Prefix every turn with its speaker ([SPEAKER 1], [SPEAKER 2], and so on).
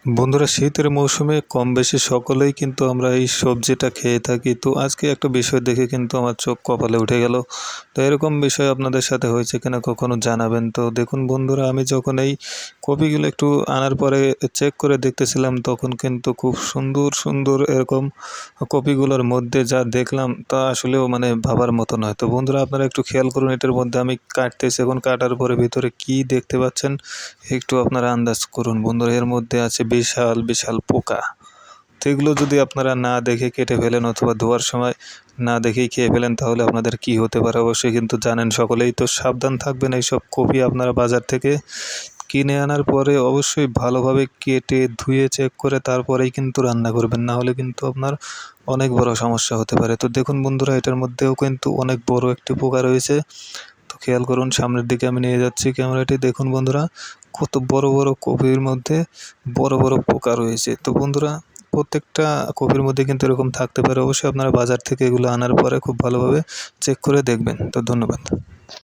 [SPEAKER 1] বন্ধুরা, শীতের মৌসুমে কম বেশি সকলেই কিন্তু আমরা এই সবজিটা খেয়ে থাকি। তো আজকে একটা বিষয় দেখে কিন্তু আমার চোখ কপালে উঠে গেল। তো এরকম বিষয় আপনাদের সাথে হয়েছে কিনা কখনো জানাবেন। তো দেখুন বন্ধুরা, আমি যখন এই কপিগুলো একটু আনার পরে চেক করে দেখতেছিলাম, তখন কিন্তু খুব সুন্দর সুন্দর এরকম কপিগুলোর মধ্যে যা দেখলাম তা আসলেও মানে ভাবার মতো নয়। তো বন্ধুরা, আপনারা একটু খেয়াল করুন, এটার মধ্যে আমি কাটতেছি, এখন কাটার পরে ভিতরে কি দেখতে পাচ্ছেন একটু আপনারা আন্দাজ করুন। বন্ধুরা, এর মধ্যে আছে বিশাল বিশাল পোকা। তো এগুলো যদি আপনারা না দেখে কেটে ফেলেন অথবা ধোয়ার সময় না দেখেই খেয়ে ফেলেন, তাহলে আপনাদের কি হতে পারে অবশ্যই কিন্তু জানেন সকলেই। তো সাবধান থাকবেন, এইসব কপি আপনারা বাজার থেকে কিনে আনার পরে অবশ্যই ভালোভাবে কেটে ধুয়ে চেক করে তারপরেই কিন্তু রান্না করবেন, না হলে কিন্তু আপনার অনেক বড় সমস্যা হতে পারে। তো দেখুন বন্ধুরা, এটার মধ্যেও কিন্তু অনেক বড় একটি পোকা রয়েছে। তো খেয়াল করুন, সামনের দিকে আমি নিয়ে যাচ্ছি ক্যামেরাটি, দেখুন বন্ধুরা কত বড় বড় কপির মধ্যে বড় বড় পোকা রয়েছে। তো বন্ধুরা, প্রত্যেকটা কপির মধ্যে কিন্তু এরকম থাকতে পারে। অবশ্যই আপনারা বাজার থেকে এগুলো আনার পরে খুব ভালোভাবে চেক করে দেখবেন। তো ধন্যবাদ।